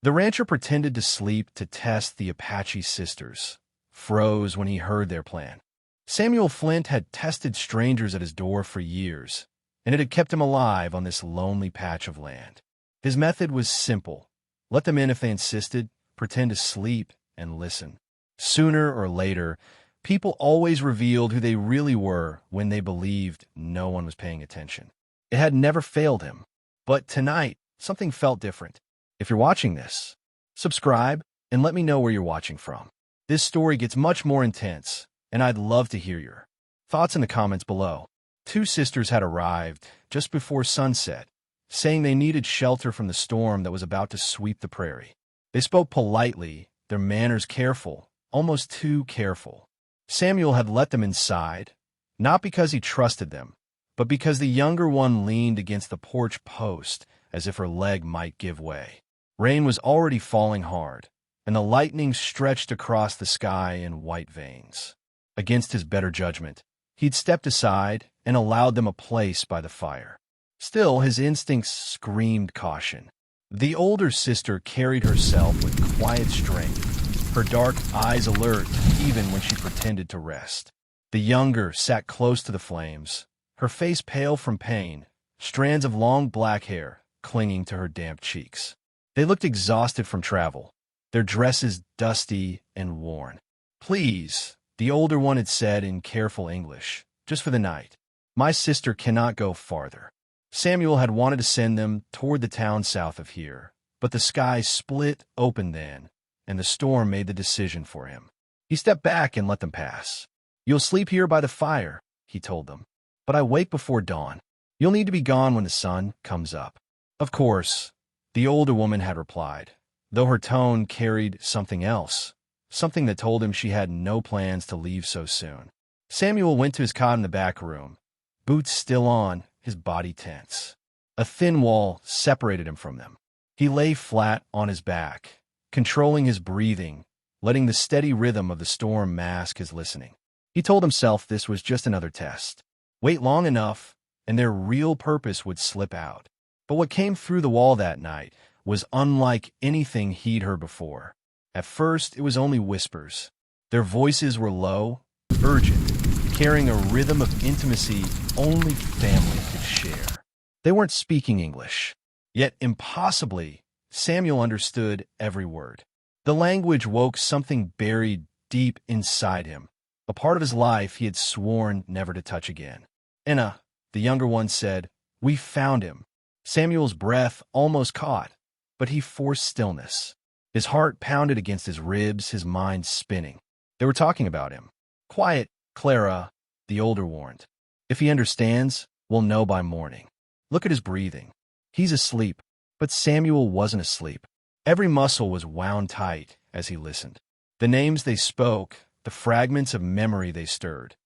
The rancher pretended to sleep to test the Apache sisters, froze when he heard their plan. Samuel Flint had tested strangers at his door for years, and it had kept him alive on this lonely patch of land. His method was simple. Let them in if they insisted, pretend to sleep, and listen. Sooner or later, people always revealed who they really were when they believed no one was paying attention. It had never failed him. But tonight, something felt different. If you're watching this, subscribe and let me know where you're watching from. This story gets much more intense, and I'd love to hear your thoughts in the comments below. Two sisters had arrived just before sunset, saying they needed shelter from the storm that was about to sweep the prairie. They spoke politely, their manners careful, almost too careful. Samuel had let them inside, not because he trusted them, but because the younger one leaned against the porch post as if her leg might give way. Rain was already falling hard, and the lightning stretched across the sky in white veins. Against his better judgment, he'd stepped aside and allowed them a place by the fire. Still, his instincts screamed caution. The older sister carried herself with quiet strength, her dark eyes alert even when she pretended to rest. The younger sat close to the flames, her face pale from pain, strands of long black hair clinging to her damp cheeks. They looked exhausted from travel, their dresses dusty and worn. "Please," the older one had said in careful English, "just for the night. My sister cannot go farther." Samuel had wanted to send them toward the town south of here, but the sky split open then, and the storm made the decision for him. He stepped back and let them pass. "You'll sleep here by the fire," he told them, "but I wake before dawn. You'll need to be gone when the sun comes up." "Of course," the older woman had replied, though her tone carried something else, something that told him she had no plans to leave so soon. Samuel went to his cot in the back room, boots still on, his body tense. A thin wall separated him from them. He lay flat on his back, controlling his breathing, letting the steady rhythm of the storm mask his listening. He told himself this was just another test. Wait long enough, and their real purpose would slip out. But what came through the wall that night was unlike anything he'd heard before. At first, it was only whispers. Their voices were low, urgent, carrying a rhythm of intimacy only family could share. They weren't speaking English. Yet, impossibly, Samuel understood every word. The language woke something buried deep inside him, a part of his life he had sworn never to touch again. "Enna," the younger one said, "we found him." Samuel's breath almost caught, but he forced stillness. His heart pounded against his ribs, his mind spinning. They were talking about him. "Quiet, Clara," the older warned. "If he understands, we'll know by morning. Look at his breathing. He's asleep." But Samuel wasn't asleep. Every muscle was wound tight as he listened. The names they spoke, the fragments of memory they stirred.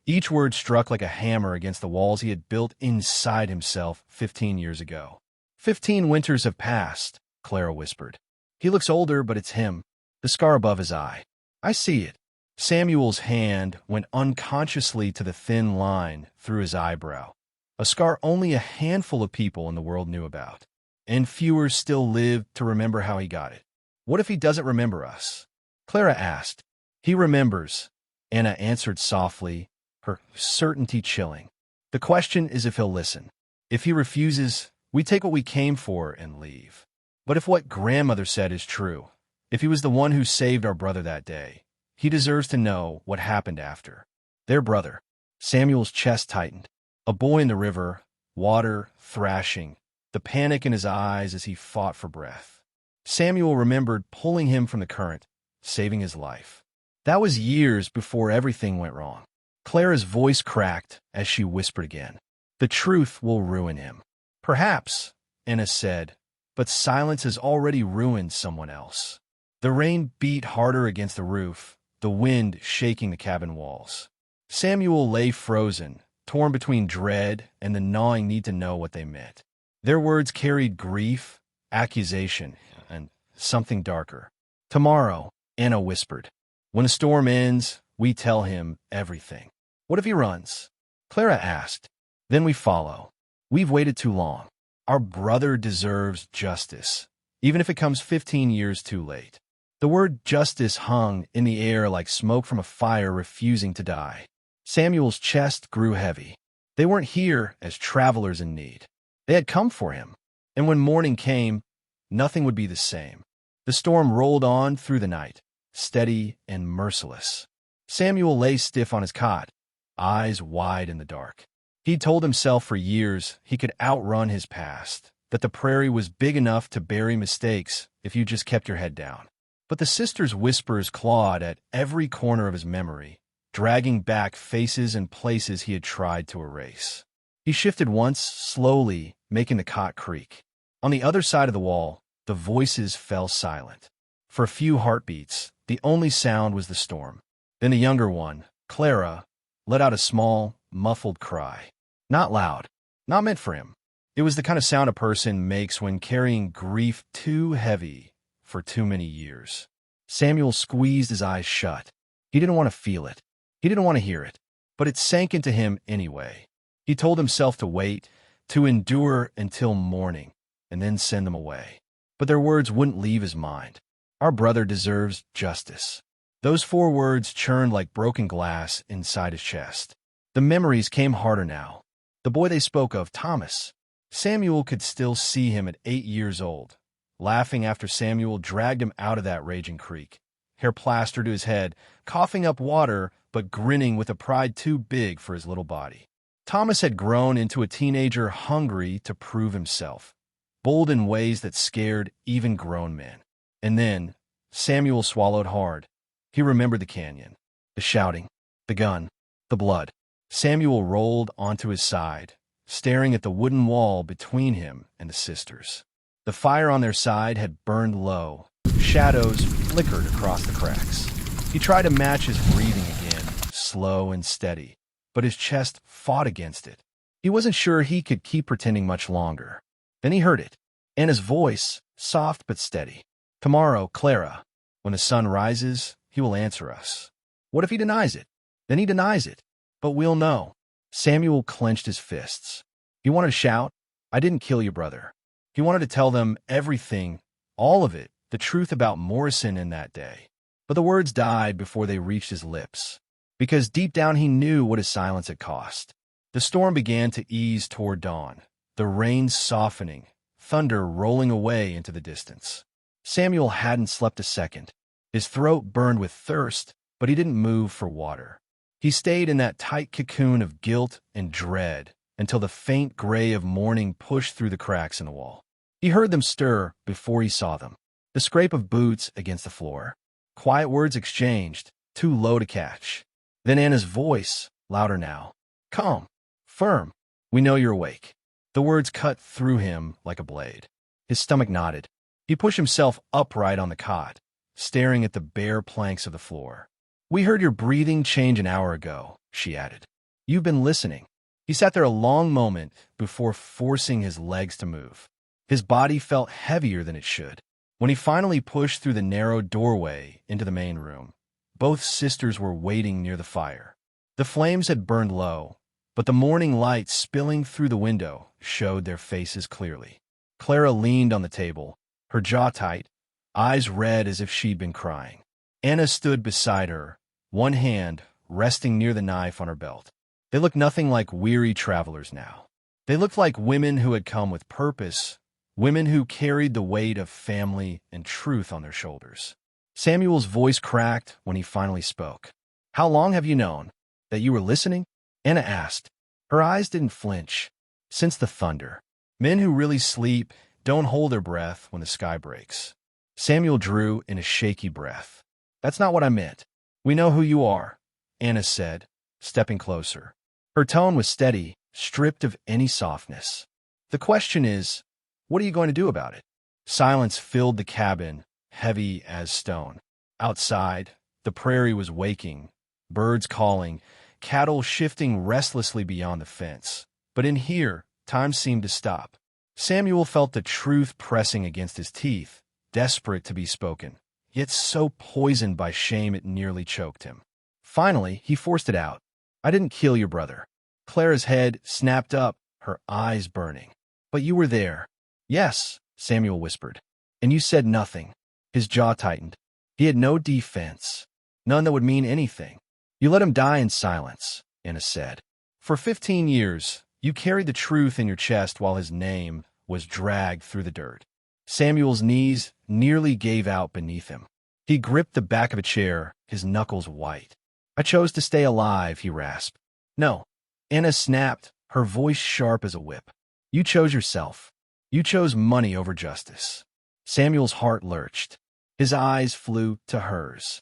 Each word struck like a hammer against the walls he had built inside himself 15 years ago. 15 winters have passed," Clara whispered. "He looks older, but it's him. The scar above his eye. I see it." Samuel's hand went unconsciously to the thin line through his eyebrow, a scar only a handful of people in the world knew about, and fewer still lived to remember how he got it. "What if he doesn't remember us?" Clara asked. "He remembers," Anna answered softly, her certainty chilling. "The question is if he'll listen. If he refuses, we take what we came for and leave. But if what grandmother said is true, if he was the one who saved our brother that day, he deserves to know what happened after." Their brother. Samuel's chest tightened. A boy in the river, water, thrashing, the panic in his eyes as he fought for breath. Samuel remembered pulling him from the current, saving his life. That was years before everything went wrong. Clara's voice cracked as she whispered again. "The truth will ruin him." "Perhaps," Enna said, "but silence has already ruined someone else." The rain beat harder against the roof, the wind shaking the cabin walls. Samuel lay frozen, torn between dread and the gnawing need to know what they meant. Their words carried grief, accusation, and something darker. "Tomorrow," Anna whispered. "When the storm ends, we tell him everything." "What if he runs?" Clara asked. "Then we follow. We've waited too long. Our brother deserves justice. even if it comes 15 years too late. The word justice hung in the air like smoke from a fire refusing to die. Samuel's chest grew heavy. They weren't here as travelers in need. They had come for him. And when morning came, nothing would be the same. The storm rolled on through the night, steady and merciless. Samuel lay stiff on his cot, eyes wide in the dark. He'd told himself for years he could outrun his past, that the prairie was big enough to bury mistakes if you just kept your head down. But the sisters' whispers clawed at every corner of his memory, dragging back faces and places he had tried to erase. He shifted once, slowly, making the cot creak. On the other side of the wall, the voices fell silent. For a few heartbeats, the only sound was the storm. Then the younger one, Clara, let out a small, muffled cry. Not loud, not meant for him. It was the kind of sound a person makes when carrying grief too heavy for too many years. Samuel squeezed his eyes shut. He didn't want to feel it. He didn't want to hear it. But it sank into him anyway. He told himself to wait, to endure until morning, and then send them away. But their words wouldn't leave his mind. Our brother deserves justice. Those 4 words churned like broken glass inside his chest. The memories came harder now. The boy they spoke of, Thomas. Samuel could still see him at 8 years old, laughing after Samuel dragged him out of that raging creek, hair plastered to his head, coughing up water, but grinning with a pride too big for his little body. Thomas had grown into a teenager hungry to prove himself, bold in ways that scared even grown men. And then, Samuel swallowed hard. He remembered the canyon, the shouting, the gun, the blood. Samuel rolled onto his side, staring at the wooden wall between him and the sisters. The fire on their side had burned low. Shadows flickered across the cracks. He tried to match his breathing again, slow and steady, but his chest fought against it. He wasn't sure he could keep pretending much longer. Then he heard it, Anna's voice, soft but steady. Tomorrow, Clara, when the sun rises, he will answer us. What if he denies it? Then he denies it. But we'll know. Samuel clenched his fists. He wanted to shout, I didn't kill your brother. He wanted to tell them everything, all of it, the truth about Morrison in that day. But the words died before they reached his lips, because deep down he knew what his silence had cost. The storm began to ease toward dawn, the rain softening, thunder rolling away into the distance. Samuel hadn't slept a second. His throat burned with thirst, but he didn't move for water. He stayed in that tight cocoon of guilt and dread until the faint gray of morning pushed through the cracks in the wall. He heard them stir before he saw them, the scrape of boots against the floor. Quiet words exchanged, too low to catch. Then Anna's voice, louder now. Calm, firm, we know you're awake. The words cut through him like a blade. His stomach knotted. He pushed himself upright on the cot, staring at the bare planks of the floor. We heard your breathing change an hour ago, she added. You've been listening. He sat there a long moment before forcing his legs to move. His body felt heavier than it should. When he finally pushed through the narrow doorway into the main room, both sisters were waiting near the fire. The flames had burned low, but the morning light spilling through the window showed their faces clearly. Clara leaned on the table, her jaw tight, eyes red as if she'd been crying. Anna stood beside her, one hand resting near the knife on her belt. They looked nothing like weary travelers now. They looked like women who had come with purpose, women who carried the weight of family and truth on their shoulders. Samuel's voice cracked when he finally spoke. How long have you known that you were listening? Anna asked. Her eyes didn't flinch. Since the thunder. Men who really sleep don't hold their breath when the sky breaks. Samuel drew in a shaky breath. That's not what I meant. We know who you are, Anna said, stepping closer. Her tone was steady, stripped of any softness. The question is, what are you going to do about it? Silence filled the cabin, heavy as stone. Outside, the prairie was waking, birds calling, cattle shifting restlessly beyond the fence. But in here, time seemed to stop. Samuel felt the truth pressing against his teeth, desperate to be spoken, yet so poisoned by shame it nearly choked him. Finally, he forced it out. I didn't kill your brother. Clara's head snapped up, her eyes burning. But you were there. Yes, Samuel whispered. And you said nothing. His jaw tightened. He had no defense. None that would mean anything. You let him die in silence, Anna said. For 15 years, you carried the truth in your chest while his name was dragged through the dirt. Samuel's knees nearly gave out beneath him. He gripped the back of a chair, his knuckles white. I chose to stay alive, he rasped. No. Anna snapped, her voice sharp as a whip. You chose yourself. You chose money over justice. Samuel's heart lurched. His eyes flew to hers.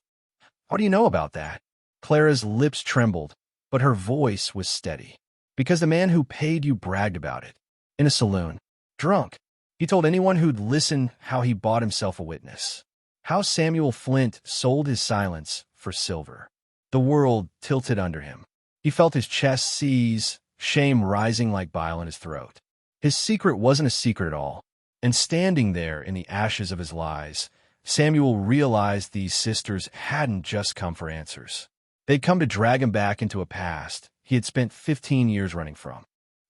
How do you know about that? Clara's lips trembled, but her voice was steady. Because the man who paid you bragged about it. In a saloon. Drunk. He told anyone who'd listen how he bought himself a witness. How Samuel Flint sold his silence for silver. The world tilted under him. He felt his chest seize, shame rising like bile in his throat. His secret wasn't a secret at all. And standing there in the ashes of his lies, Samuel realized these sisters hadn't just come for answers. They'd come to drag him back into a past he had spent 15 years running from.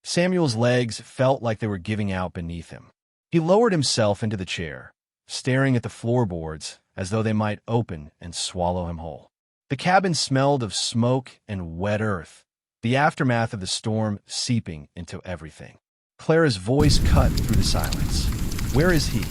Samuel's legs felt like they were giving out beneath him. He lowered himself into the chair, staring at the floorboards as though they might open and swallow him whole. The cabin smelled of smoke and wet earth, the aftermath of the storm seeping into everything. Clara's voice cut through the silence. Where is he?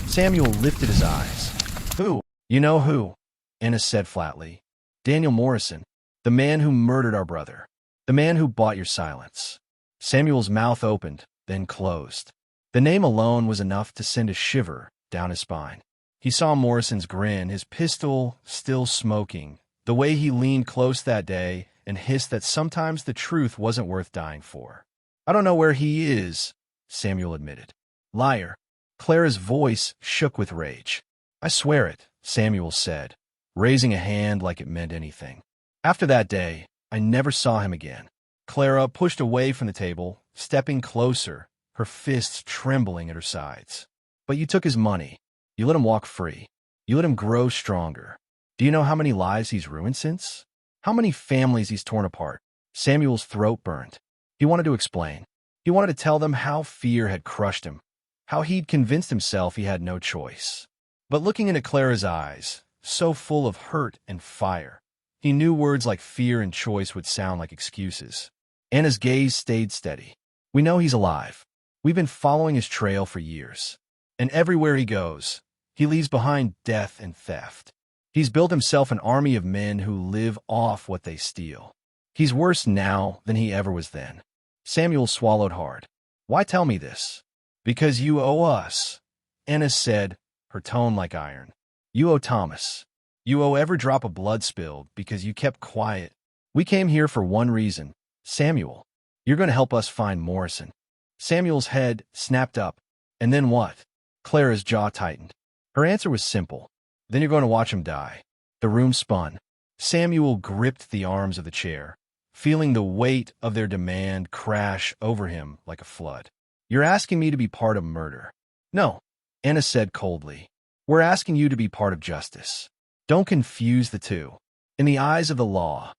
Samuel lifted his eyes. Who? You know who? Anna said flatly. Daniel Morrison, the man who murdered our brother. The man who bought your silence. Samuel's mouth opened, then closed. The name alone was enough to send a shiver down his spine. He saw Morrison's grin, his pistol still smoking, the way he leaned close that day and hissed that sometimes the truth wasn't worth dying for. I don't know where he is, Samuel admitted. Liar. Clara's voice shook with rage. I swear it, Samuel said, raising a hand like it meant anything. After that day, I never saw him again. Clara pushed away from the table, stepping closer, her fists trembling at her sides. But you took his money. You let him walk free. You let him grow stronger. Do you know how many lives he's ruined since? How many families he's torn apart? Samuel's throat burned. He wanted to explain. He wanted to tell them how fear had crushed him, how he'd convinced himself he had no choice. But looking into Clara's eyes, so full of hurt and fire, he knew words like fear and choice would sound like excuses. Anna's gaze stayed steady. We know he's alive. We've been following his trail for years. And everywhere he goes, he leaves behind death and theft. He's built himself an army of men who live off what they steal. He's worse now than he ever was then. Samuel swallowed hard. Why tell me this? Because you owe us, Anna said, her tone like iron. You owe Thomas. You owe every drop of blood spilled because you kept quiet. We came here for one reason. Samuel, you're going to help us find Morrison. Samuel's head snapped up. And then what? Clara's jaw tightened. Her answer was simple. Then you're going to watch him die. The room spun. Samuel gripped the arms of the chair, feeling the weight of their demand crash over him like a flood. You're asking me to be part of murder. No, Anna said coldly. We're asking you to be part of justice. Don't confuse the two. In the eyes of the law.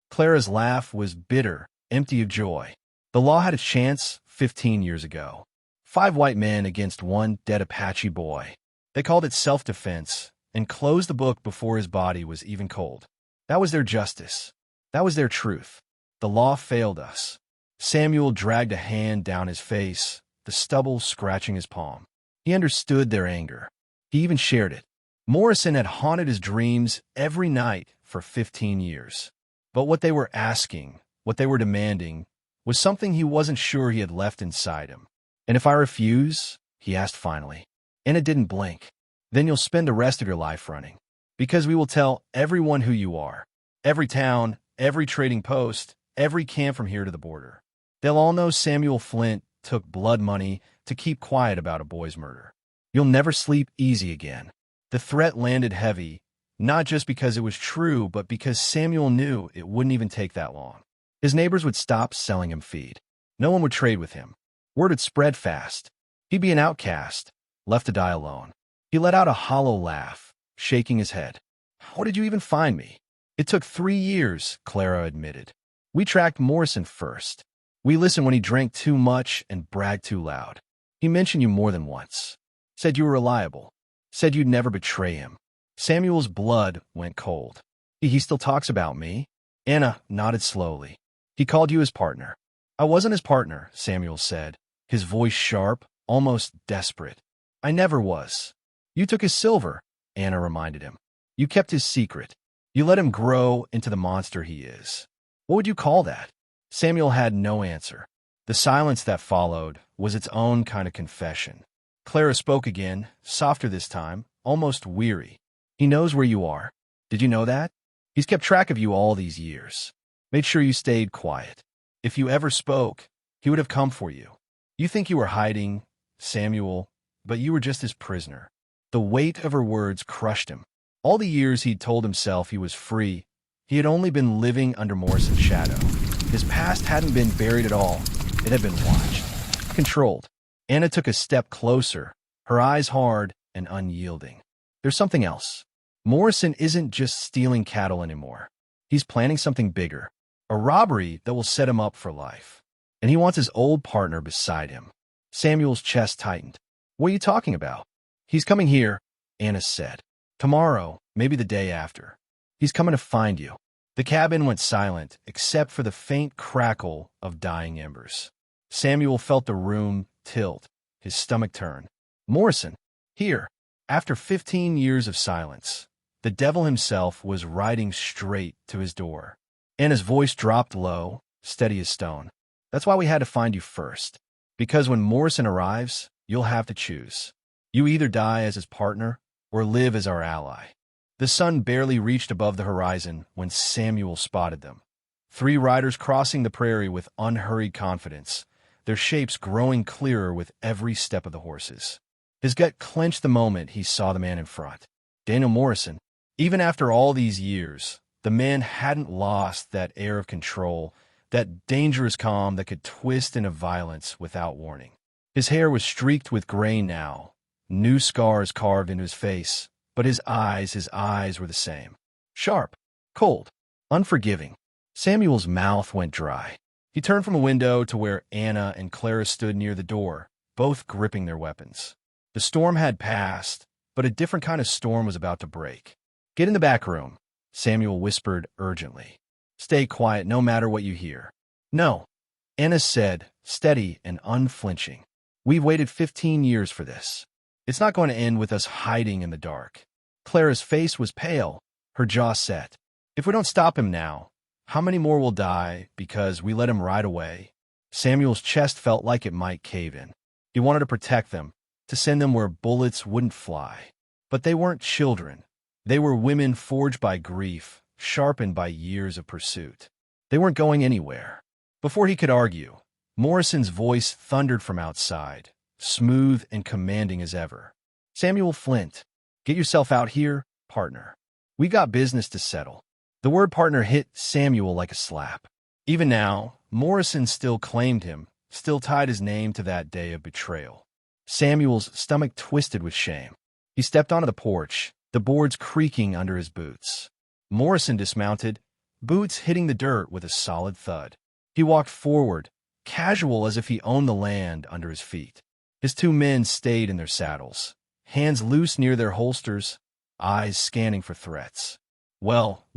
Clara's laugh was bitter, empty of joy. The law had a chance 15 years ago. 5 white men against 1 dead Apache boy. They called it self-defense and closed the book before his body was even cold. That was their justice. That was their truth. The law failed us. Samuel dragged a hand down his face, the stubble scratching his palm. He understood their anger. He even shared it. Morrison had haunted his dreams every night for 15 years. But what they were asking, what they were demanding, was something he wasn't sure he had left inside him. And if I refuse, he asked finally, and it didn't blink, then you'll spend the rest of your life running. Because we will tell everyone who you are. Every town, every trading post, every camp from here to the border. They'll all know Samuel Flint took blood money to keep quiet about a boy's murder. You'll never sleep easy again. The threat landed heavy, not just because it was true, but because Samuel knew it wouldn't even take that long. His neighbors would stop selling him feed. No one would trade with him. Word would spread fast. He'd be an outcast, left to die alone. He let out a hollow laugh, shaking his head. How did you even find me? It took 3 years, Clara admitted. We tracked Morrison first. We listened when he drank too much and bragged too loud. He mentioned you more than once. Said you were reliable. Said you'd never betray him. Samuel's blood went cold. He still talks about me? Anna nodded slowly. He called you his partner. I wasn't his partner, Samuel said, his voice sharp, almost desperate. I never was. You took his silver, Anna reminded him. You kept his secret. You let him grow into the monster he is. What would you call that? Samuel had no answer. The silence that followed was its own kind of confession. Clara spoke again, softer this time, almost weary. He knows where you are. Did you know that? He's kept track of you all these years. Made sure you stayed quiet. If you ever spoke, he would have come for you. You think you were hiding, Samuel, but you were just his prisoner. The weight of her words crushed him. All the years he'd told himself he was free, he had only been living under Morrison's shadow. His past hadn't been buried at all. It had been watched, controlled. Anna took a step closer, her eyes hard and unyielding. There's something else. Morrison isn't just stealing cattle anymore. He's planning something bigger, a robbery that will set him up for life. And he wants his old partner beside him. Samuel's chest tightened. What are you talking about? He's coming here, Anna said. Tomorrow, maybe the day after. He's coming to find you. The cabin went silent, except for the faint crackle of dying embers. Samuel felt the room tilt, his stomach turn. Morrison, here, after 15 years of silence, the devil himself was riding straight to his door. Anna's voice dropped low, steady as stone. That's why we had to find you first. Because when Morrison arrives, you'll have to choose. You either die as his partner or live as our ally. The sun barely reached above the horizon when Samuel spotted them. 3 riders crossing the prairie with unhurried confidence, their shapes growing clearer with every step of the horses. His gut clenched the moment he saw the man in front. Daniel Morrison. Even after all these years, the man hadn't lost that air of control, that dangerous calm that could twist into violence without warning. His hair was streaked with gray now, new scars carved into his face, but his eyes were the same. Sharp, cold, unforgiving. Samuel's mouth went dry. He turned from a window to where Anna and Clara stood near the door, both gripping their weapons. The storm had passed, but a different kind of storm was about to break. Get in the back room, Samuel whispered urgently. Stay quiet no matter what you hear. No, Anna said, steady and unflinching. We've waited 15 years for this. It's not going to end with us hiding in the dark. Clara's face was pale, her jaw set. If we don't stop him now, how many more will die because we let him ride away? Samuel's chest felt like it might cave in. He wanted to protect them, to send them where bullets wouldn't fly. But they weren't children. They were women forged by grief, sharpened by years of pursuit. They weren't going anywhere. Before he could argue, Morrison's voice thundered from outside, smooth and commanding as ever. Samuel Flint, get yourself out here, partner. We got business to settle. The word partner hit Samuel like a slap. Even now, Morrison still claimed him, still tied his name to that day of betrayal. Samuel's stomach twisted with shame. He stepped onto the porch, the boards creaking under his boots. Morrison dismounted, boots hitting the dirt with a solid thud. He walked forward, casual as if he owned the land under his feet. His 2 men stayed in their saddles, hands loose near their holsters, eyes scanning for threats. Well,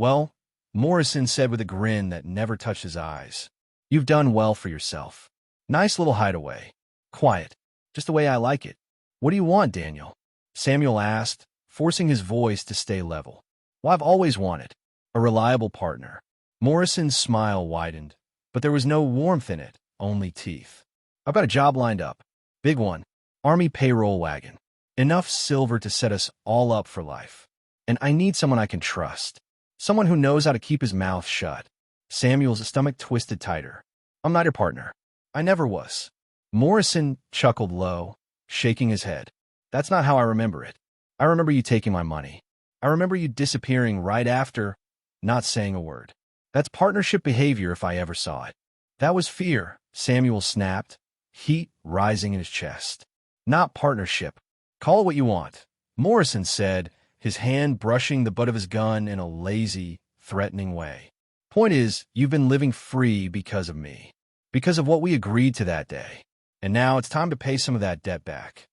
Morrison said with a grin that never touched his eyes. You've done well for yourself. Nice little hideaway. Quiet, just the way I like it. What do you want, Daniel? Samuel asked, forcing his voice to stay level. Well, I've always wanted a reliable partner. Morrison's smile widened, but there was no warmth in it, only teeth. I've got a job lined up. Big one. Army payroll wagon. Enough silver to set us all up for life. And I need someone I can trust. Someone who knows how to keep his mouth shut. Samuel's stomach twisted tighter. I'm not your partner. I never was. Morrison chuckled low, shaking his head. That's not how I remember it. I remember you taking my money. I remember you disappearing right after, not saying a word. That's partnership behavior if I ever saw it. That was fear, Samuel snapped, heat rising in his chest. Not partnership. Call it what you want, Morrison said, his hand brushing the butt of his gun in a lazy, threatening way. Point is, you've been living free because of me. Because of what we agreed to that day. And now it's time to pay some of that debt back.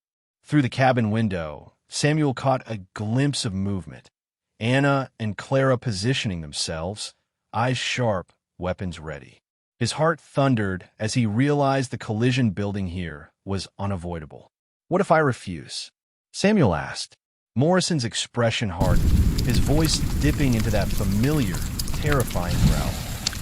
Through the cabin window, Samuel caught a glimpse of movement. Anna and Clara positioning themselves, eyes sharp, weapons ready. His heart thundered as he realized the collision building here was unavoidable. "What if I refuse?" Samuel asked. Morrison's expression hardened, his voice dipping into that familiar, terrifying growl.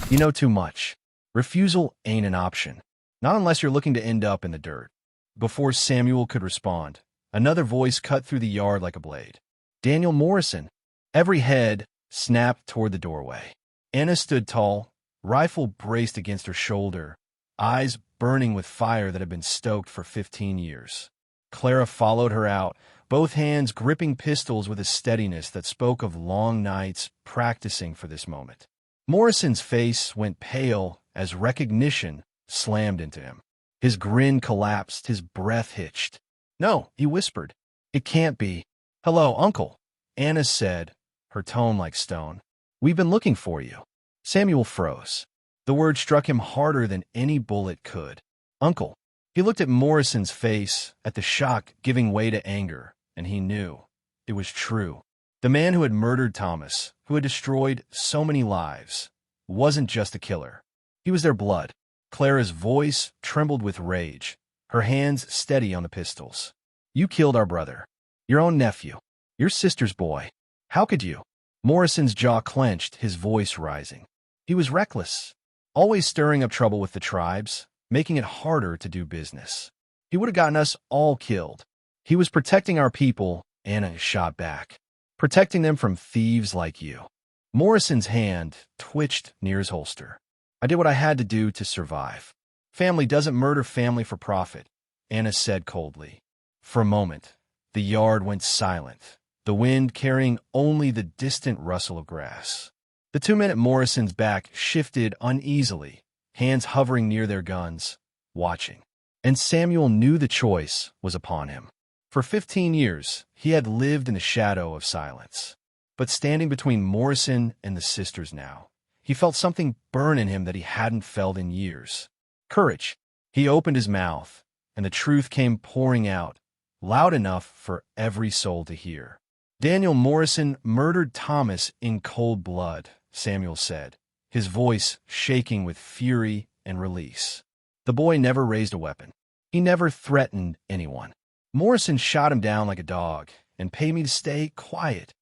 "You know too much. Refusal ain't an option. Not unless you're looking to end up in the dirt." Before Samuel could respond, another voice cut through the yard like a blade. "Daniel Morrison." Every head snapped toward the doorway. Anna stood tall, rifle braced against her shoulder, eyes burning with fire that had been stoked for 15 years. Clara followed her out, both hands gripping pistols with a steadiness that spoke of long nights practicing for this moment. Morrison's face went pale as recognition slammed into him. His grin collapsed, his breath hitched. "No," he whispered. "It can't be." "Hello, Uncle," Anna said, her tone like stone. "We've been looking for you." Samuel froze. The word struck him harder than any bullet could. "Uncle." He looked at Morrison's face, at the shock giving way to anger, and he knew. It was true. The man who had murdered Thomas, who had destroyed so many lives, wasn't just a killer. He was their blood. Clara's voice trembled with rage, her hands steady on the pistols. "You killed our brother. Your own nephew. Your sister's boy. How could you?" Morrison's jaw clenched, his voice rising. He was reckless, always stirring up trouble with the tribes, making it harder to do business. He would have gotten us all killed. He was protecting our people, Anna shot back. Protecting them from thieves like you. Morrison's hand twitched near his holster. "I did what I had to do to survive. Family doesn't murder family for profit," Anna said coldly. For a moment, the yard went silent, the wind carrying only the distant rustle of grass. The two men at Morrison's back shifted uneasily, hands hovering near their guns, watching. And Samuel knew the choice was upon him. For 15 years, he had lived in the shadow of silence. But standing between Morrison and the sisters now, he felt something burn in him that he hadn't felt in years. Courage. He opened his mouth, and the truth came pouring out, loud enough for every soul to hear. "Daniel Morrison murdered Thomas in cold blood," Samuel said, his voice shaking with fury and release. "The boy never raised a weapon. He never threatened anyone. Morrison shot him down like a dog and paid me to stay quiet."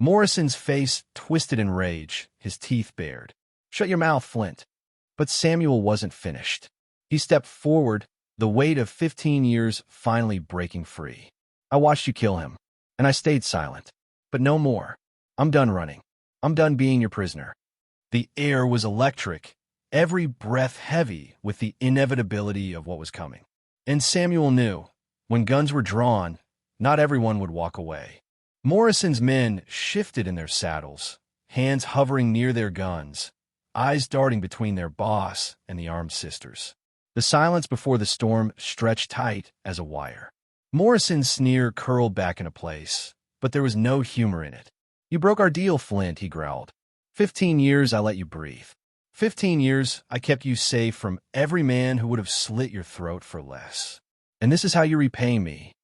Morrison's face twisted in rage, his teeth bared. "Shut your mouth, Flint." But Samuel wasn't finished. He stepped forward, the weight of 15 years finally breaking free. "I watched you kill him, and I stayed silent. But no more. I'm done running. I'm done being your prisoner." The air was electric, every breath heavy with the inevitability of what was coming. And Samuel knew, when guns were drawn, not everyone would walk away. Morrison's men shifted in their saddles, hands hovering near their guns, eyes darting between their boss and the armed sisters. The silence before the storm stretched tight as a wire. Morrison's sneer curled back into place, but there was no humor in it. "You broke our deal, Flint," he growled. 15 years I let you breathe. 15 years I kept you safe from every man who would have slit your throat for less. And this is how you repay me."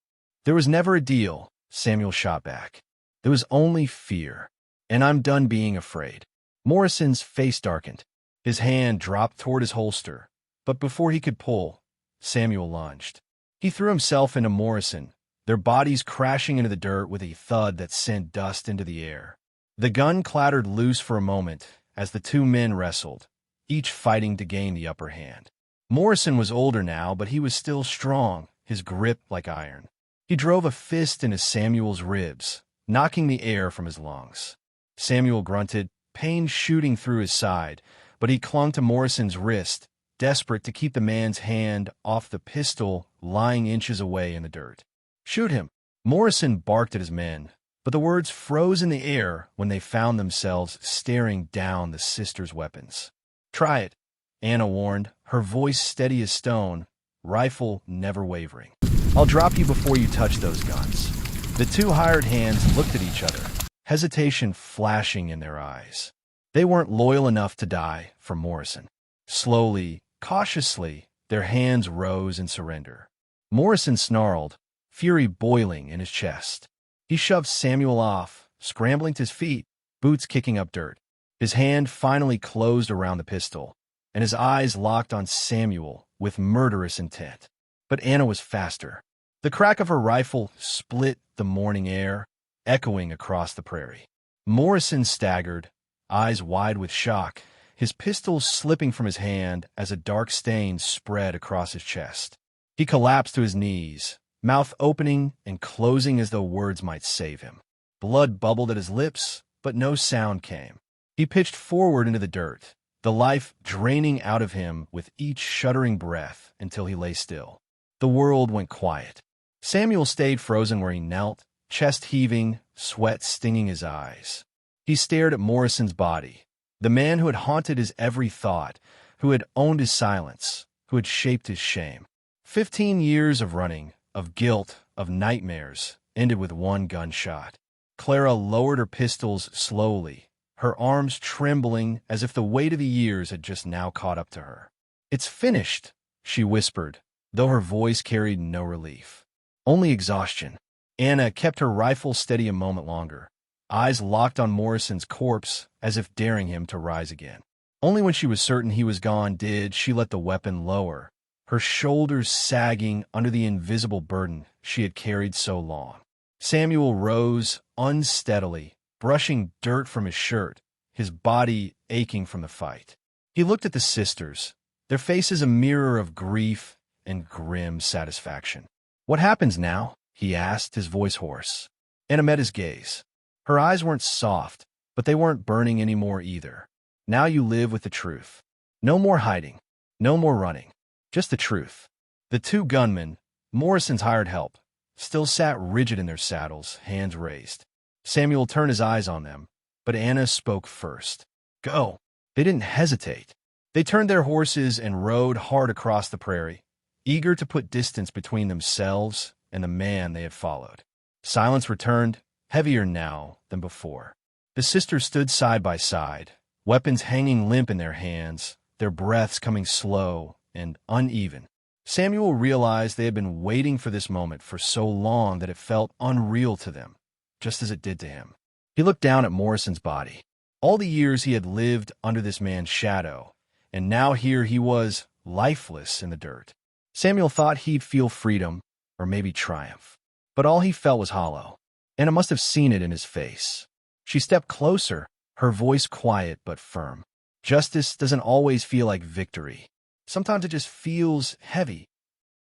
"There was never a deal," Samuel shot back. "There was only fear. And I'm done being afraid." Morrison's face darkened. His hand dropped toward his holster. But before he could pull, Samuel lunged. He threw himself into Morrison, their bodies crashing into the dirt with a thud that sent dust into the air. The gun clattered loose for a moment as the two men wrestled, each fighting to gain the upper hand. Morrison was older now, but he was still strong, his grip like iron. He drove a fist into Samuel's ribs, knocking the air from his lungs. Samuel grunted, pain shooting through his side, but he clung to Morrison's wrist, desperate to keep the man's hand off the pistol lying inches away in the dirt. "Shoot him!" Morrison barked at his men, but the words froze in the air when they found themselves staring down the sisters' weapons. "Try it," Anna warned, her voice steady as stone, rifle never wavering. "I'll drop you before you touch those guns." The two hired hands looked at each other, hesitation flashing in their eyes. They weren't loyal enough to die for Morrison. Slowly, cautiously, their hands rose in surrender. Morrison snarled, fury boiling in his chest. He shoved Samuel off, scrambling to his feet, boots kicking up dirt. His hand finally closed around the pistol, and his eyes locked on Samuel with murderous intent. But Anna was faster. The crack of her rifle split the morning air, echoing across the prairie. Morrison staggered, eyes wide with shock, his pistol slipping from his hand as a dark stain spread across his chest. He collapsed to his knees, mouth opening and closing as though words might save him. Blood bubbled at his lips, but no sound came. He pitched forward into the dirt, the life draining out of him with each shuddering breath until he lay still. The world went quiet. Samuel stayed frozen where he knelt, chest heaving, sweat stinging his eyes. He stared at Morrison's body, the man who had haunted his every thought, who had owned his silence, who had shaped his shame. 15 years of running, of guilt, of nightmares, ended with one gunshot. Clara lowered her pistols slowly, her arms trembling as if the weight of the years had just now caught up to her. "It's finished," she whispered, though her voice carried no relief. Only exhaustion. Anna kept her rifle steady a moment longer, eyes locked on Morrison's corpse as if daring him to rise again. Only when she was certain he was gone did she let the weapon lower, her shoulders sagging under the invisible burden she had carried so long. Samuel rose unsteadily, brushing dirt from his shirt, his body aching from the fight. He looked at the sisters, their faces a mirror of grief and grim satisfaction. "What happens now?" he asked, his voice hoarse. Anna met his gaze. Her eyes weren't soft, but they weren't burning anymore either. "Now you live with the truth. No more hiding, no more running, just the truth." The two gunmen, Morrison's hired help, still sat rigid in their saddles, hands raised. Samuel turned his eyes on them, but Anna spoke first. "Go." They didn't hesitate. They turned their horses and rode hard across the prairie, eager to put distance between themselves and the man they had followed. Silence returned, heavier now than before. The sisters stood side by side, weapons hanging limp in their hands, their breaths coming slow and uneven. Samuel realized they had been waiting for this moment for so long that it felt unreal to them, just as it did to him. He looked down at Morrison's body. All the years he had lived under this man's shadow, and now here he was, lifeless in the dirt. Samuel thought he'd feel freedom, or maybe triumph. But all he felt was hollow. Anna must have seen it in his face. She stepped closer, her voice quiet but firm. "Justice doesn't always feel like victory. Sometimes it just feels heavy."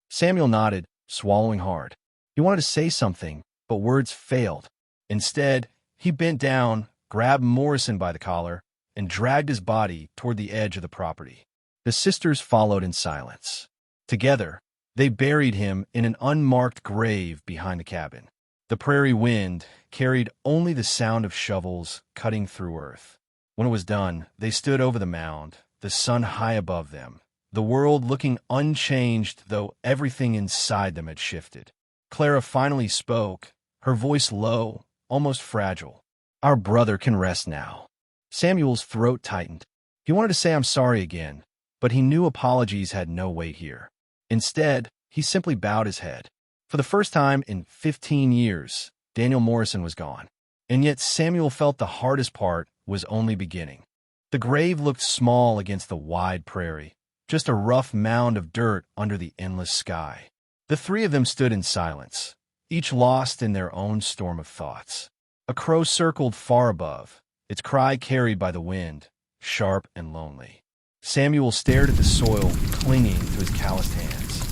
Samuel nodded, swallowing hard. He wanted to say something, but words failed. Instead, he bent down, grabbed Morrison by the collar, and dragged his body toward the edge of the property. The sisters followed in silence. Together, they buried him in an unmarked grave behind the cabin. The prairie wind carried only the sound of shovels cutting through earth. When it was done, they stood over the mound, the sun high above them, the world looking unchanged though everything inside them had shifted. Clara finally spoke, her voice low, almost fragile. "Our brother can rest now." Samuel's throat tightened. He wanted to say "I'm sorry" again, but he knew apologies had no weight here. Instead, he simply bowed his head. For the first time in 15 years, Daniel Morrison was gone. And yet Samuel felt the hardest part was only beginning. The grave looked small against the wide prairie, just a rough mound of dirt under the endless sky. The three of them stood in silence, each lost in their own storm of thoughts. A crow circled far above, its cry carried by the wind, sharp and lonely. Samuel stared at the soil clinging to his calloused hands.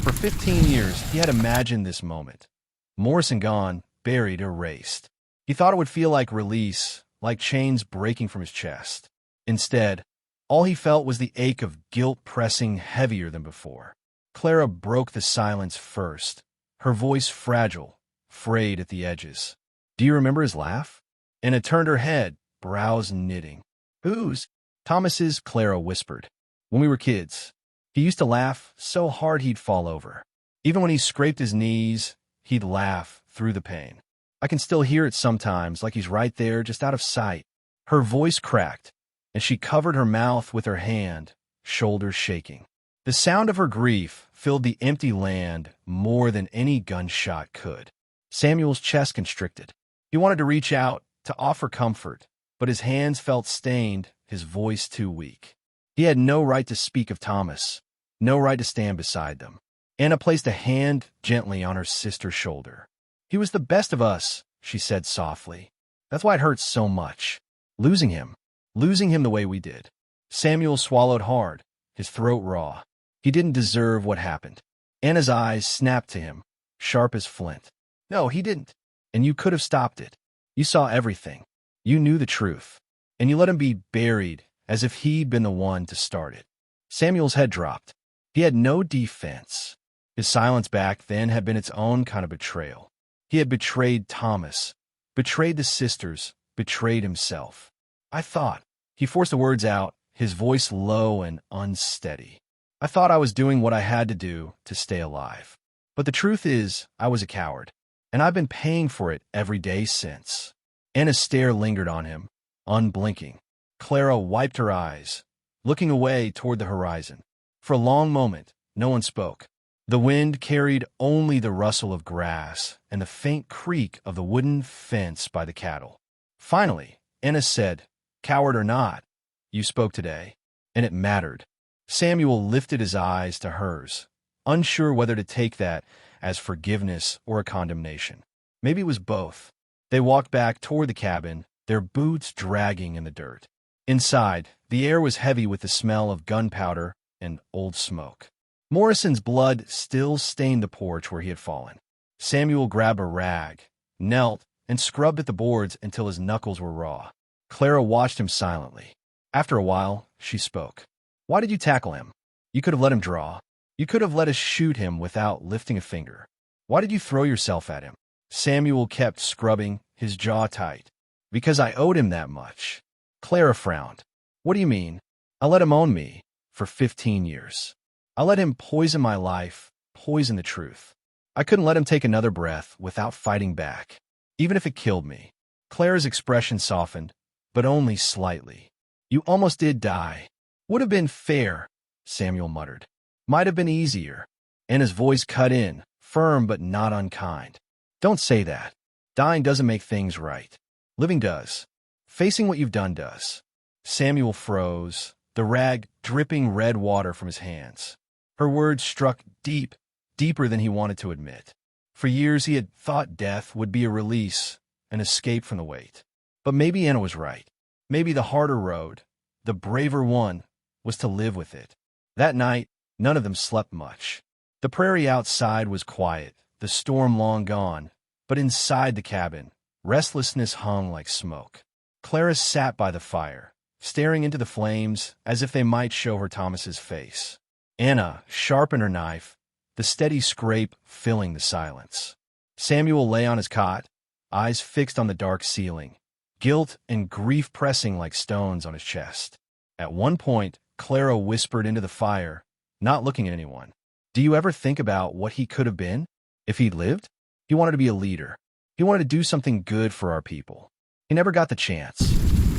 For 15 years, he had imagined this moment. Morrison gone, buried, erased. He thought it would feel like release, like chains breaking from his chest. Instead, all he felt was the ache of guilt pressing heavier than before. Clara broke the silence first, her voice fragile, frayed at the edges. "Do you remember his laugh?" Anna turned her head, brows knitting. "Whose?" "Thomas's," Clara whispered. "When we were kids. He used to laugh so hard he'd fall over. Even when he scraped his knees, he'd laugh through the pain. I can still hear it sometimes, like he's right there, just out of sight." Her voice cracked, and she covered her mouth with her hand, shoulders shaking. The sound of her grief filled the empty land more than any gunshot could. Samuel's chest constricted. He wanted to reach out, to offer comfort, but his hands felt stained, his voice too weak. He had no right to speak of Thomas, no right to stand beside them. Anna placed a hand gently on her sister's shoulder. "He was the best of us," she said softly. "That's why it hurts so much. Losing him the way we did." Samuel swallowed hard, his throat raw. He didn't deserve what happened. Anna's eyes snapped to him, sharp as flint. "No, he didn't. And you could have stopped it. You saw everything. You knew the truth. And you let him be buried as if he'd been the one to start it." Samuel's head dropped. He had no defense. His silence back then had been its own kind of betrayal. He had betrayed Thomas, betrayed the sisters, betrayed himself. "I thought," he forced the words out, his voice low and unsteady. "I thought I was doing what I had to do to stay alive. But the truth is, I was a coward, and I've been paying for it every day since." Anna's stare lingered on him, unblinking. Clara wiped her eyes, looking away toward the horizon. For a long moment, no one spoke. The wind carried only the rustle of grass and the faint creak of the wooden fence by the cattle. Finally, Anna said, "Coward or not, you spoke today, and it mattered." Samuel lifted his eyes to hers, unsure whether to take that as forgiveness or a condemnation. Maybe it was both. They walked back toward the cabin, their boots dragging in the dirt. Inside, the air was heavy with the smell of gunpowder and old smoke. Morrison's blood still stained the porch where he had fallen. Samuel grabbed a rag, knelt, and scrubbed at the boards until his knuckles were raw. Clara watched him silently. After a while, she spoke. "Why did you tackle him? You could have let him draw. You could have let us shoot him without lifting a finger. Why did you throw yourself at him?" Samuel kept scrubbing, his jaw tight. "Because I owed him that much." Clara frowned. "What do you mean?" "I let him own me for 15 years. I let him poison my life, poison the truth. I couldn't let him take another breath without fighting back, even if it killed me." Clara's expression softened, but only slightly. "You almost did die." "Would have been fair," Samuel muttered. "Might have been easier." And his voice cut in, firm but not unkind. "Don't say that. Dying doesn't make things right. Living does. Facing what you've done does." Samuel froze, the rag dripping red water from his hands. Her words struck deep, deeper than he wanted to admit. For years he had thought death would be a release, an escape from the weight. But maybe Anna was right. Maybe the harder road, the braver one, was to live with it. That night, none of them slept much. The prairie outside was quiet, the storm long gone, but inside the cabin, restlessness hung like smoke. Clara sat by the fire, staring into the flames as if they might show her Thomas's face. Anna sharpened her knife, the steady scrape filling the silence. Samuel lay on his cot, eyes fixed on the dark ceiling, guilt and grief pressing like stones on his chest. At one point, Clara whispered into the fire, not looking at anyone, "Do you ever think about what he could have been if he'd lived? He wanted to be a leader. He wanted to do something good for our people. He never got the chance."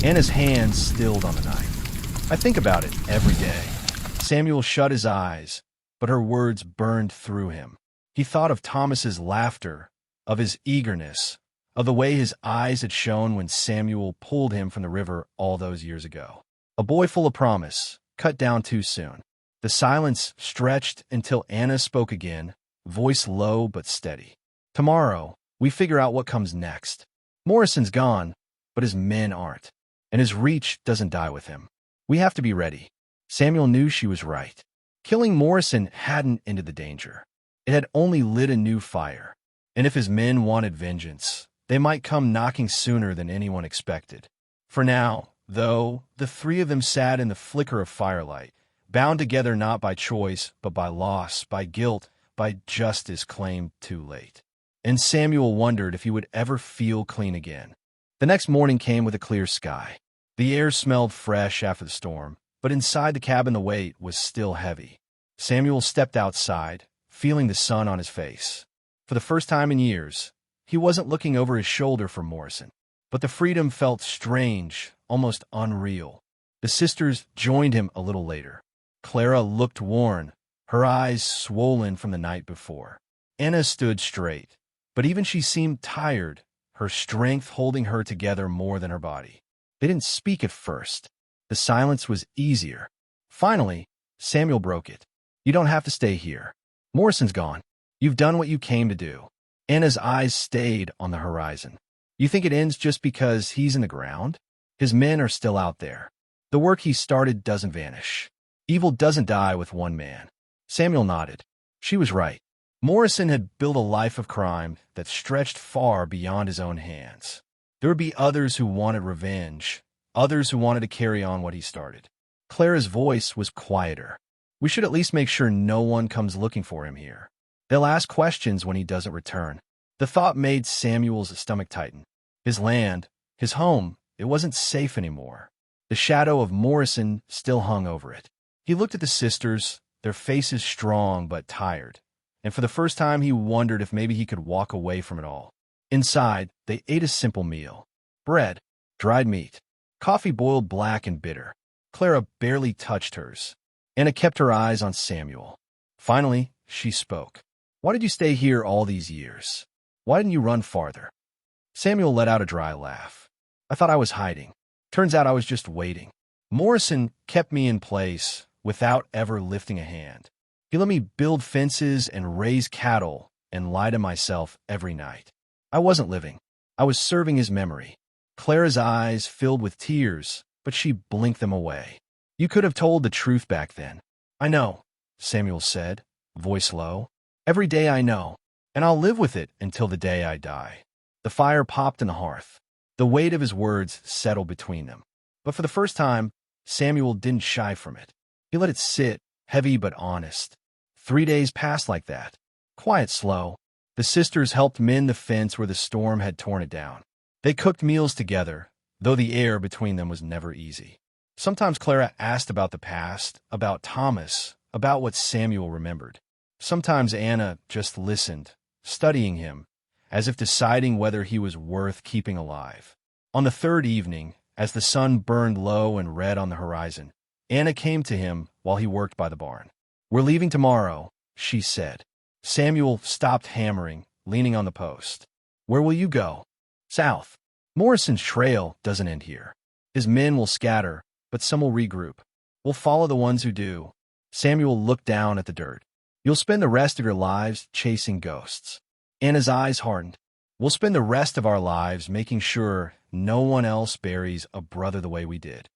Anna's hands stilled on the knife. "I think about it every day." Samuel shut his eyes, but her words burned through him. He thought of Thomas's laughter, of his eagerness, of the way his eyes had shone when Samuel pulled him from the river all those years ago. A boy full of promise, cut down too soon. The silence stretched until Anna spoke again, voice low but steady. "Tomorrow, we figure out what comes next. Morrison's gone, but his men aren't, and his reach doesn't die with him. We have to be ready." Samuel knew she was right. Killing Morrison hadn't ended the danger. It had only lit a new fire. And if his men wanted vengeance, they might come knocking sooner than anyone expected. For now, though, the three of them sat in the flicker of firelight, bound together not by choice, but by loss, by guilt, by justice claimed too late. And Samuel wondered if he would ever feel clean again. The next morning came with a clear sky. The air smelled fresh after the storm, but inside the cabin the weight was still heavy. Samuel stepped outside, feeling the sun on his face. For the first time in years, he wasn't looking over his shoulder for Morrison, but the freedom felt strange, almost unreal. The sisters joined him a little later. Clara looked worn, her eyes swollen from the night before. Anna stood straight, but even she seemed tired, her strength holding her together more than her body. They didn't speak at first. The silence was easier. Finally, Samuel broke it. You don't have to stay here. Morrison's gone. You've done what you came to do. Anna's eyes stayed on the horizon. You think it ends just because he's in the ground? His men are still out there. The work he started doesn't vanish. Evil doesn't die with one man. Samuel nodded. She was right. Morrison had built a life of crime that stretched far beyond his own hands. There would be others who wanted revenge, others who wanted to carry on what he started. Clara's voice was quieter. We should at least make sure no one comes looking for him here. They'll ask questions when he doesn't return. The thought made Samuel's stomach tighten. His land, his home, it wasn't safe anymore. The shadow of Morrison still hung over it. He looked at the sisters, their faces strong but tired, and for the first time he wondered if maybe he could walk away from it all. Inside, they ate a simple meal. Bread, dried meat, coffee boiled black and bitter. Clara barely touched hers. Anna kept her eyes on Samuel. Finally, she spoke. Why did you stay here all these years? Why didn't you run farther? Samuel let out a dry laugh. I thought I was hiding. Turns out I was just waiting. Morrison kept me in place without ever lifting a hand. He let me build fences and raise cattle and lie to myself every night. I wasn't living. I was serving his memory. Clara's eyes filled with tears, but she blinked them away. You could have told the truth back then. I know, Samuel said, voice low. Every day I know, and I'll live with it until the day I die. The fire popped in the hearth. The weight of his words settled between them. But for the first time, Samuel didn't shy from it. He let it sit, heavy but honest. 3 days passed like that. Quiet, slow. The sisters helped mend the fence where the storm had torn it down. They cooked meals together, though the air between them was never easy. Sometimes Clara asked about the past, about Thomas, about what Samuel remembered. Sometimes Anna just listened, studying him, as if deciding whether he was worth keeping alive. On the third evening, as the sun burned low and red on the horizon, Anna came to him while he worked by the barn. We're leaving tomorrow, she said. Samuel stopped hammering, leaning on the post. Where will you go? South. Morrison's trail doesn't end here. His men will scatter, but some will regroup. We'll follow the ones who do. Samuel looked down at the dirt. You'll spend the rest of your lives chasing ghosts. Anna's eyes hardened. We'll spend the rest of our lives making sure no one else buries a brother the way we did.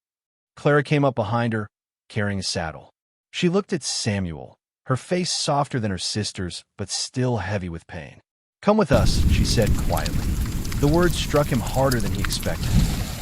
Clara came up behind her, carrying a saddle. She looked at Samuel, her face softer than her sister's, but still heavy with pain. Come with us, she said quietly. The words struck him harder than he expected.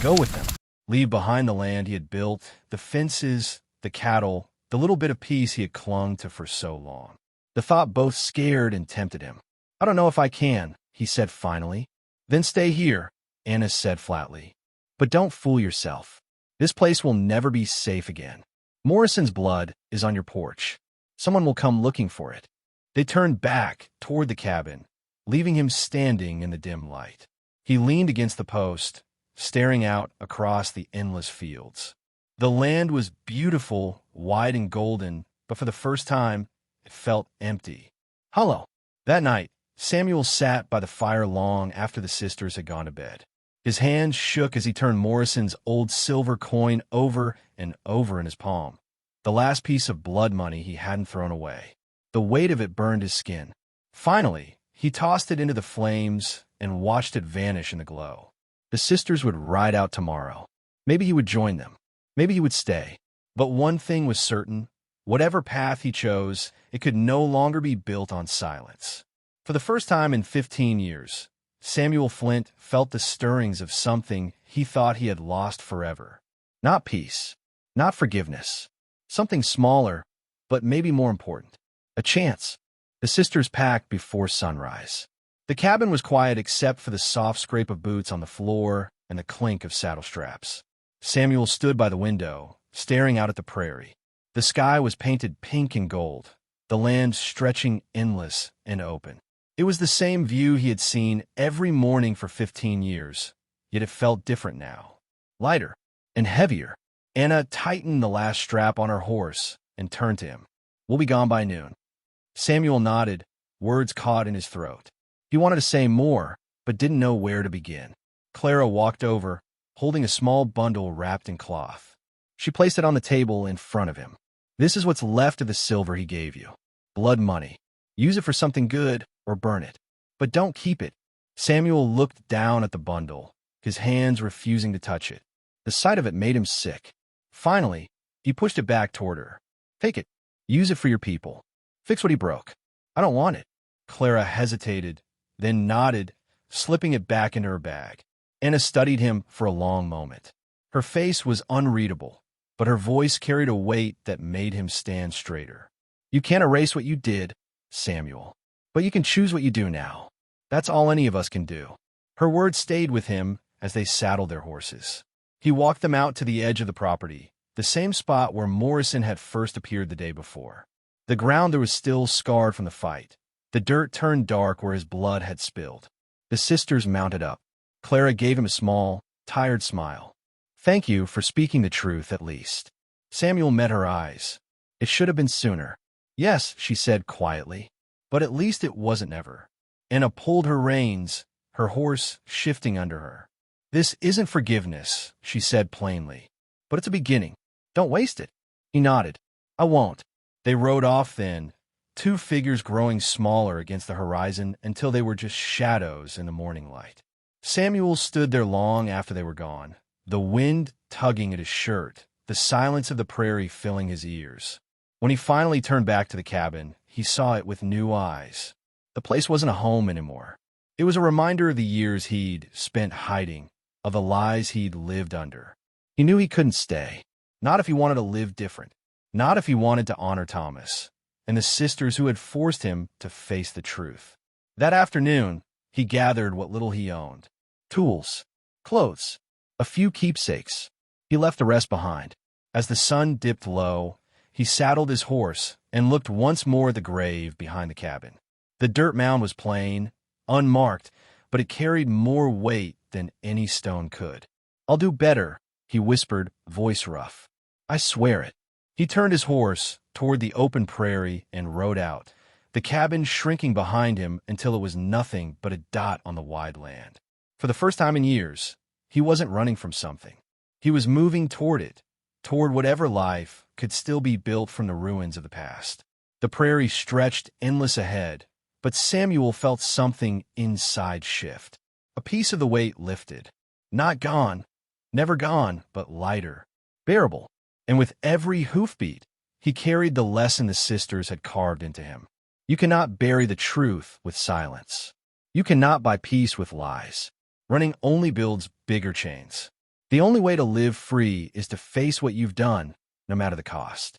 Go with them. Leave behind the land he had built, the fences, the cattle, the little bit of peace he had clung to for so long. The thought both scared and tempted him. I don't know if I can, he said finally. Then stay here, Anna said flatly. But don't fool yourself. This place will never be safe again. Morrison's blood is on your porch. Someone will come looking for it. They turned back toward the cabin, leaving him standing in the dim light. He leaned against the post, staring out across the endless fields. The land was beautiful, wide and golden, but for the first time, it felt empty. Hollow. That night, Samuel sat by the fire long after the sisters had gone to bed. His hands shook as he turned Morrison's old silver coin over and over in his palm. The last piece of blood money he hadn't thrown away. The weight of it burned his skin. Finally, he tossed it into the flames and watched it vanish in the glow. The sisters would ride out tomorrow. Maybe he would join them. Maybe he would stay. But one thing was certain. Whatever path he chose, it could no longer be built on silence. For the first time in 15 years, Samuel Flint felt the stirrings of something he thought he had lost forever. Not peace, not forgiveness. Something smaller, but maybe more important. A chance. The sisters packed before sunrise. The cabin was quiet except for the soft scrape of boots on the floor and the clink of saddle straps. Samuel stood by the window, staring out at the prairie. The sky was painted pink and gold, the land stretching endless and open. It was the same view he had seen every morning for 15 years, yet it felt different now. Lighter and heavier. Anna tightened the last strap on her horse and turned to him. We'll be gone by noon." Samuel nodded, words caught in his throat. He wanted to say more, but didn't know where to begin. Clara walked over, holding a small bundle wrapped in cloth. She placed it on the table in front of him. "This is what's left of the silver he gave you. Blood money. Use it for something good or burn it. But don't keep it." Samuel looked down at the bundle, his hands refusing to touch it. The sight of it made him sick. Finally, he pushed it back toward her. "Take it. Use it for your people. Fix what he broke." "I don't want it." Clara hesitated, then nodded, slipping it back into her bag. Anna studied him for a long moment. Her face was unreadable, but her voice carried a weight that made him stand straighter. "You can't erase what you did, Samuel, but you can choose what you do now. That's all any of us can do." Her words stayed with him as they saddled their horses. He walked them out to the edge of the property, the same spot where Morrison had first appeared the day before. The ground there was still scarred from the fight. The dirt turned dark where his blood had spilled. The sisters mounted up. Clara gave him a small, tired smile. "Thank you for speaking the truth, at least." Samuel met her eyes. "It should have been sooner." "Yes," she said quietly, "but at least it wasn't never." Anna pulled her reins, her horse shifting under her. "This isn't forgiveness," she said plainly, "but it's a beginning. Don't waste it." He nodded. "I won't." They rode off then, two figures growing smaller against the horizon until they were just shadows in the morning light. Samuel stood there long after they were gone, the wind tugging at his shirt, the silence of the prairie filling his ears. When he finally turned back to the cabin, he saw it with new eyes. The place wasn't a home anymore. It was a reminder of the years he'd spent hiding, of the lies he'd lived under. He knew he couldn't stay, not if he wanted to live different, not if he wanted to honor Thomas and the sisters who had forced him to face the truth. That afternoon, he gathered what little he owned. Tools, clothes, a few keepsakes. He left the rest behind. As the sun dipped low, he saddled his horse and looked once more at the grave behind the cabin. The dirt mound was plain, unmarked, but it carried more weight than any stone could. "I'll do better," he whispered, voice rough. "I swear it." He turned his horse toward the open prairie and rode out, the cabin shrinking behind him until it was nothing but a dot on the wide land. For the first time in years, he wasn't running from something. He was moving toward it, toward whatever life could still be built from the ruins of the past. The prairie stretched endless ahead, but Samuel felt something inside shift. A piece of the weight lifted. Not gone, never gone, but lighter, bearable. And with every hoofbeat, he carried the lesson the sisters had carved into him. You cannot bury the truth with silence. You cannot buy peace with lies. Running only builds bigger chains. The only way to live free is to face what you've done, no matter the cost.